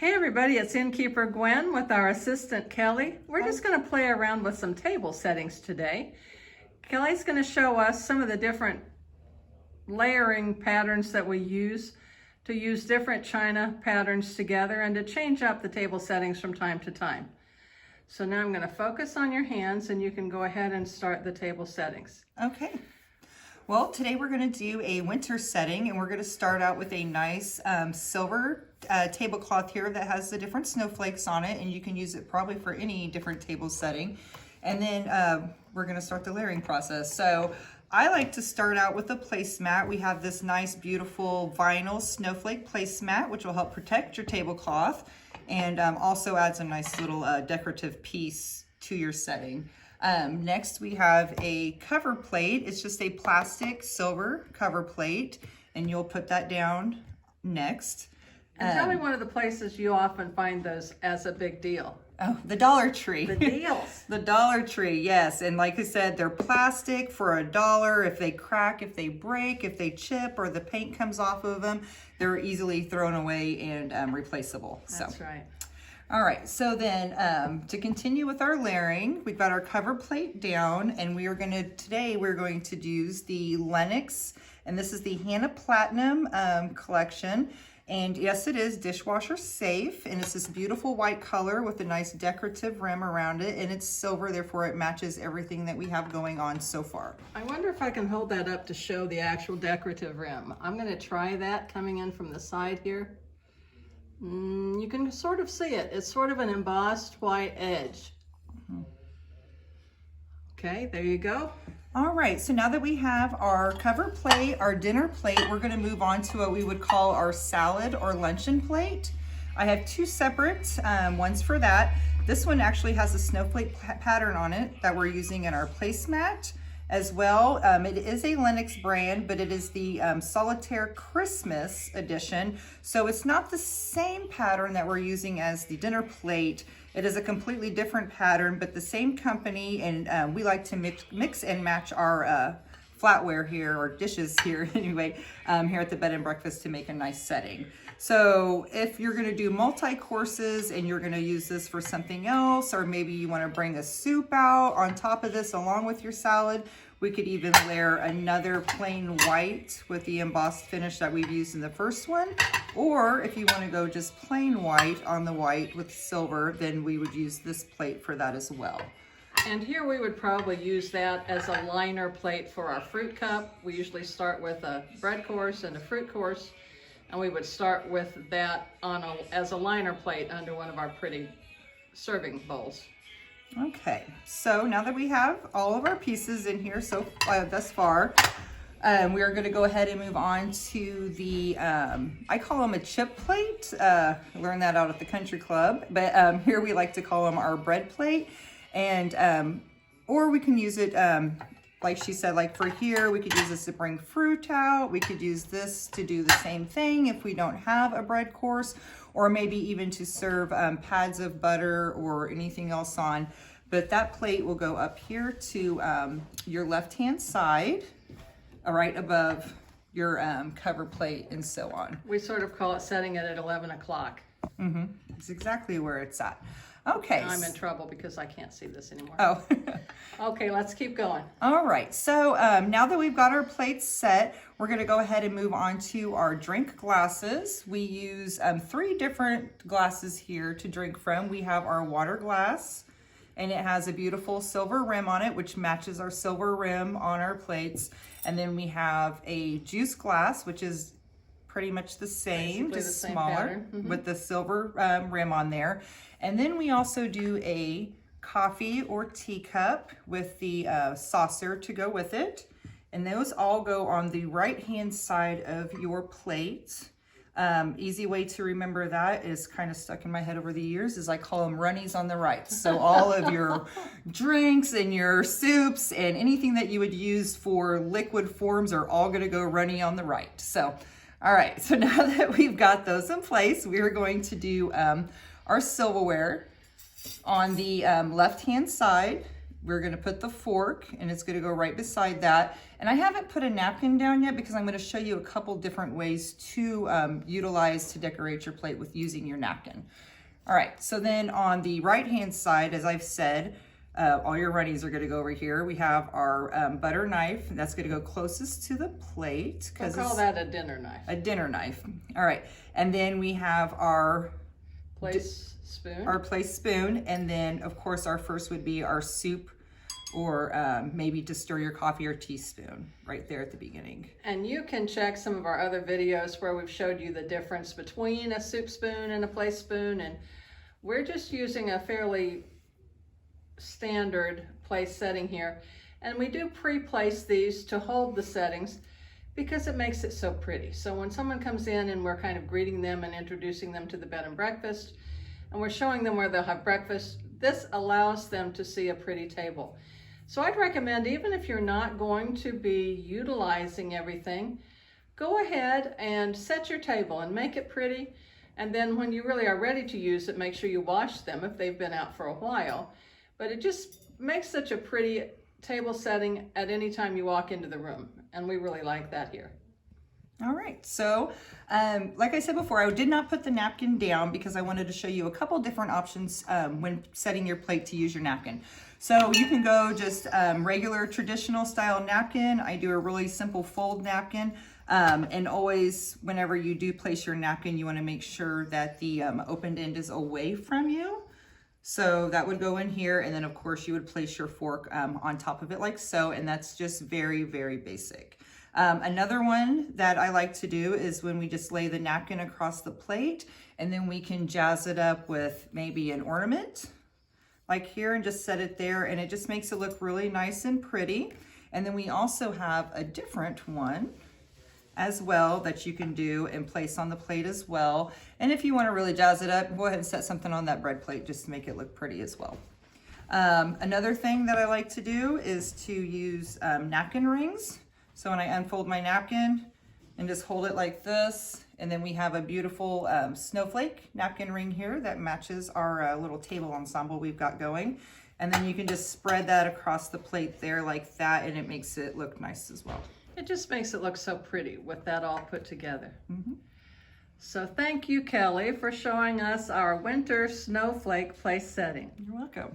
Hey everybody, it's Innkeeper Gwenn with our assistant Kelly. We're just going to play around with some table settings today. Kelly's going to show us some of the different layering patterns that we use to use different china patterns together and to change up the table settings from time to time. So now I'm going to focus on your hands and you can go ahead and start the table settings. Okay. Well, today we're going to do a winter setting, and we're going to start out with a nice silver tablecloth here that has the different snowflakes on it, and you can use it probably for any different table setting. And then we're going to start the layering process. So I like to start out with a placemat. We have this nice, beautiful vinyl snowflake placemat, which will help protect your tablecloth and also adds a nice little decorative piece to your setting. Next we have a cover plate. It's just a plastic silver cover plate, and you'll put that down next. And tell me one of the places you often find those as a big deal. Oh, the Dollar Tree. The deals. The Dollar Tree, yes. And like I said, they're plastic for $1. If they crack, if they break, if they chip, or the paint comes off of them, they're easily thrown away and replaceable. That's right. All right, so then to continue with our layering, we've got our cover plate down, and today we're going to use the Lennox, and this is the Hannah Platinum collection. And yes, it is dishwasher safe, and it's this beautiful white color with a nice decorative rim around it, and it's silver, therefore it matches everything that we have going on so far. I wonder if I can hold that up to show the actual decorative rim. I'm going to try that coming in from the side here. You can sort of see it. It's sort of an embossed white edge. Okay, there you go. All right, so now that we have our cover plate, our dinner plate, we're going to move on to what we would call our salad or luncheon plate. I have two separate ones for that. This one actually has a snowflake pattern on it that we're using in our placemat as well. It is a Lennox brand, but it is the Solitaire Christmas edition. So it's not the same pattern that we're using as the dinner plate. It is a completely different pattern, but the same company, and we like to mix and match our flatware here, or dishes here anyway, here at the bed and breakfast to make a nice setting. So if you're gonna do multi-courses and you're gonna use this for something else, or maybe you wanna bring a soup out on top of this along with your salad, we could even layer another plain white with the embossed finish that we've used in the first one. Or if you wanna go just plain white on the white with silver, then we would use this plate for that as well. And here we would probably use that as a liner plate for our fruit cup. We usually start with a bread course and a fruit course, and we would start with that as a liner plate under one of our pretty serving bowls. Okay, so now that we have all of our pieces in here thus far, we are going to go ahead and move on to the, I call them a chip plate. I learned that out at the country club, but here we like to call them our bread plate. And or we can use it like she said, like for here we could use this to bring fruit out. We could use this to do the same thing if we don't have a bread course, or maybe even to serve pads of butter or anything else on. But that plate will go up here to your left hand side, right above your cover plate, and so on. We sort of call it setting it at 11 o'clock. It's exactly where it's at. Okay. I'm in trouble because I can't see this anymore. Oh. Okay, let's keep going. All right, so now that we've got our plates set, we're gonna go ahead and move on to our drink glasses. We use 3 different glasses here to drink from. We have our water glass, and it has a beautiful silver rim on it, which matches our silver rim on our plates. And then we have a juice glass, which is pretty much the same, basically just the same smaller, with the silver rim on there. And then we also do a coffee or teacup with the saucer to go with it. And those all go on the right-hand side of your plate. Easy way to remember that is kind of stuck in my head over the years is I call them runnies on the right. So all of your drinks and your soups and anything that you would use for liquid forms are all gonna go runny on the right. So, all right, so now that we've got those in place, we're going to do our silverware on the left-hand side. we're gonna put the fork and it's gonna go right beside that. And I haven't put a napkin down yet because I'm gonna show you a couple different ways to utilize to decorate your plate with using your napkin. All right, so then on the right-hand side, as I've said, all your runnies are gonna go over here. We have our butter knife, and that's gonna go closest to the plate. We'll call that a dinner knife. A dinner knife. All right, and then we have our Place spoon. Our place spoon, and then of course our first would be our soup or maybe to stir your coffee or teaspoon right there at the beginning. And you can check some of our other videos where we've showed you the difference between a soup spoon and a place spoon, and we're just using a fairly standard place setting here. And we do pre-place these to hold the settings because it makes it so pretty. So when someone comes in and we're kind of greeting them and introducing them to the bed and breakfast, and we're showing them where they'll have breakfast, this allows them to see a pretty table. So I'd recommend, even if you're not going to be utilizing everything, go ahead and set your table and make it pretty. And then when you really are ready to use it, make sure you wash them if they've been out for a while. But it just makes such a pretty table setting at any time you walk into the room. And we really like that here. All right, so like I said before, I did not put the napkin down because I wanted to show you a couple different options when setting your plate to use your napkin. So you can go just regular traditional style napkin. I do a really simple fold napkin. And always, whenever you do place your napkin, you want to make sure that the opened end is away from you. So that would go in here, and then of course you would place your fork on top of it like so, and that's just very, very basic. Another one that I like to do is when we just lay the napkin across the plate, and then we can jazz it up with maybe an ornament like here and just set it there, and it just makes it look really nice and pretty. And then we also have a different one as well that you can do and place on the plate as well. And if you want to really jazz it up, go ahead and set something on that bread plate just to make it look pretty as well. Another thing that I like to do is to use napkin rings. So when I unfold my napkin and just hold it like this, and then we have a beautiful snowflake napkin ring here that matches our little table ensemble we've got going. And then you can just spread that across the plate there like that, and it makes it look nice as well. It just makes it look so pretty with that all put together. Mm-hmm. So thank you, Kelly, for showing us our winter snowflake place setting. You're welcome.